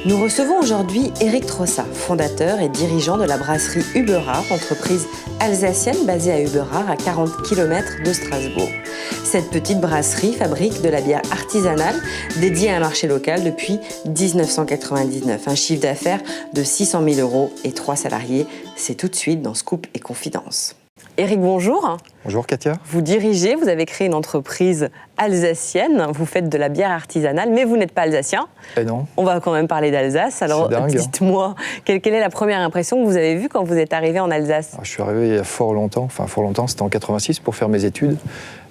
Nous recevons aujourd'hui Éric Trossat, fondateur et dirigeant de la brasserie Huberard, entreprise alsacienne basée à Huberard, à 40 km de Strasbourg. Cette petite brasserie fabrique de la bière artisanale dédiée à un marché local depuis 1999. Un chiffre d'affaires de 600 000 € et 3 salariés. C'est tout de suite dans Scoop et Confidence. Éric, bonjour. Bonjour Katia. Vous dirigez, vous avez créé une entreprise alsacienne, vous faites de la bière artisanale, mais vous n'êtes pas alsacien. Eh non. On va quand même parler d'Alsace, alors dites-moi, quelle est la première impression que vous avez vue quand vous êtes arrivé en Alsace? Je suis arrivé il y a fort longtemps, c'était en 86 pour faire mes études.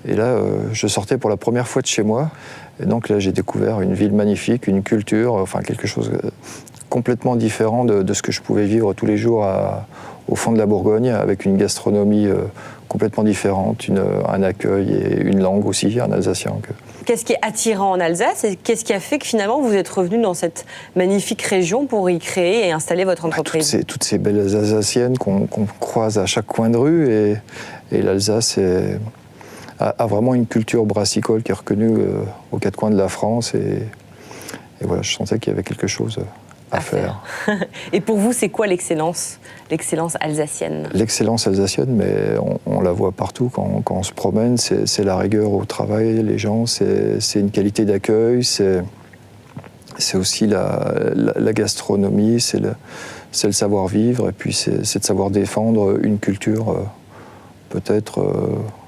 Et là, je sortais pour la première fois de chez moi. Et donc là, j'ai découvert une ville magnifique, une culture, quelque chose complètement différent de ce que je pouvais vivre tous les jours au fond de la Bourgogne, avec une gastronomie complètement différente, un accueil et une langue aussi, un alsacien. Qu'est-ce qui est attirant en Alsace et qu'est-ce qui a fait que finalement vous êtes revenu dans cette magnifique région pour y créer et installer votre entreprise? Toutes ces belles alsaciennes qu'on croise à chaque coin de rue, et l'Alsace a vraiment une culture brassicole qui est reconnue aux quatre coins de la France, et voilà, je sentais qu'il y avait quelque chose à faire. Et pour vous, c'est quoi l'excellence alsacienne? L'excellence alsacienne, mais on la voit partout quand on se promène, c'est la rigueur au travail, les gens, c'est une qualité d'accueil, c'est aussi la gastronomie, c'est le savoir-vivre, et puis c'est de savoir défendre une culture peut-être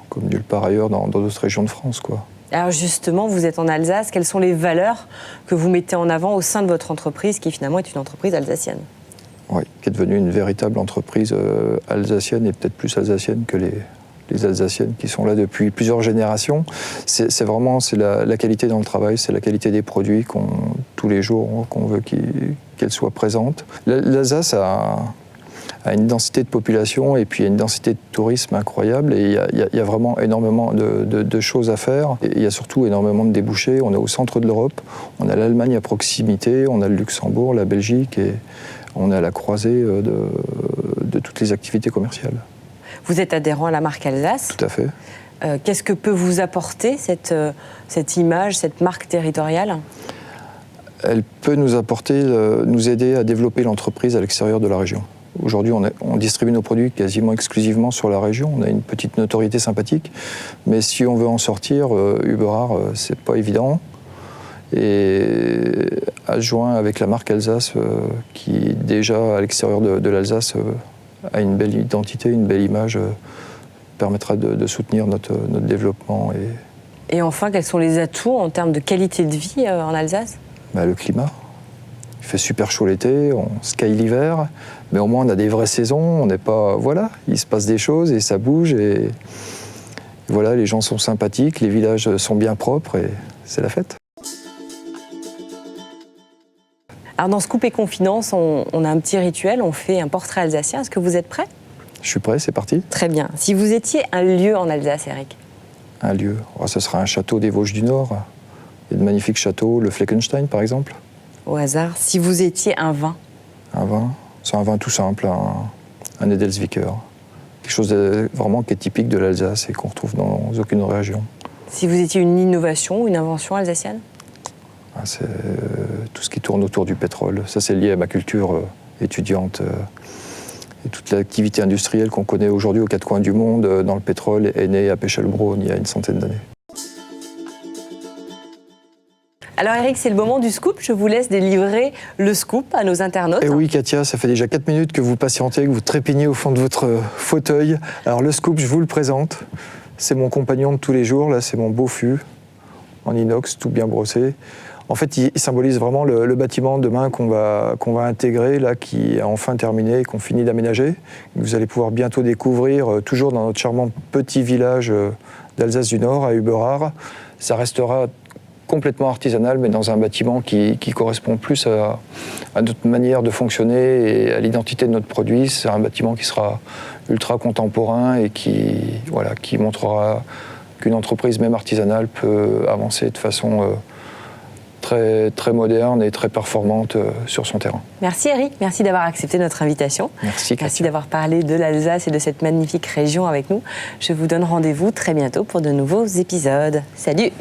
comme nulle part ailleurs dans d'autres régions de France, quoi. Alors justement, vous êtes en Alsace, quelles sont les valeurs que vous mettez en avant au sein de votre entreprise, qui finalement est une entreprise alsacienne? Oui, qui est devenue une véritable entreprise alsacienne, et peut-être plus alsacienne que les Alsaciennes qui sont là depuis plusieurs générations. C'est la qualité dans le travail, c'est la qualité des produits tous les jours qu'on veut qu'elle soit présente. L'Alsace a une densité de population et puis une densité de tourisme incroyable, et il y a vraiment énormément de choses à faire. Et il y a surtout énormément de débouchés. On est au centre de l'Europe, on a l'Allemagne à proximité, on a le Luxembourg, la Belgique, et on est à la croisée de toutes les activités commerciales. Vous êtes adhérent à la marque Alsace? Tout à fait. Qu'est-ce que peut vous apporter cette image, cette marque territoriale? Elle peut nous aider à développer l'entreprise à l'extérieur de la région. Aujourd'hui, on distribue nos produits quasiment exclusivement sur la région. On a une petite notoriété sympathique, mais si on veut en sortir, Huberard, c'est pas évident. Et adjoint avec la marque Alsace, qui déjà à l'extérieur de l'Alsace a une belle identité, une belle image, permettra de soutenir notre développement. Et enfin, quels sont les atouts en termes de qualité de vie en Alsace? Le climat. Il fait super chaud l'été, on skie l'hiver, mais au moins on a des vraies saisons, on n'est pas... Voilà, il se passe des choses et ça bouge, et voilà, les gens sont sympathiques, les villages sont bien propres, et c'est la fête. Alors dans Scoop et Confidence, on a un petit rituel, on fait un portrait alsacien. Est-ce que vous êtes prêt? Je suis prêt, c'est parti. Très bien. Si vous étiez un lieu en Alsace, Éric? Un lieu, ce sera un château des Vosges du Nord. Il y a de magnifiques châteaux, le Fleckenstein par exemple. Au hasard, si vous étiez un vin? Un vin, c'est un vin tout simple, un Edelsviker. Quelque chose vraiment qui est typique de l'Alsace et qu'on retrouve dans aucune région. Si vous étiez une innovation, une invention alsacienne? C'est tout ce qui tourne autour du pétrole. Ça, c'est lié à ma culture étudiante. Et toute l'activité industrielle qu'on connaît aujourd'hui aux quatre coins du monde dans le pétrole est née à Pechelbronn il y a une centaine d'années. Alors Éric, c'est le moment du scoop. Je vous laisse délivrer le scoop à nos internautes. Et oui Katia, ça fait déjà 4 minutes que vous patientez, que vous trépignez au fond de votre fauteuil. Alors le scoop, je vous le présente. C'est mon compagnon de tous les jours, là c'est mon beau fût en inox, tout bien brossé. En fait, il symbolise vraiment le bâtiment demain qu'on va intégrer, là, qui est enfin terminé, qu'on finit d'aménager. Vous allez pouvoir bientôt découvrir, toujours dans notre charmant petit village d'Alsace du Nord, à Huberard. Ça restera complètement artisanal, mais dans un bâtiment qui correspond plus à notre manière de fonctionner et à l'identité de notre produit. C'est un bâtiment qui sera ultra contemporain et qui montrera qu'une entreprise, même artisanale, peut avancer de façon très, très moderne et très performante sur son terrain. Merci Éric, merci d'avoir accepté notre invitation. Merci Merci d'avoir parlé de l'Alsace et de cette magnifique région avec nous. Je vous donne rendez-vous très bientôt pour de nouveaux épisodes. Salut!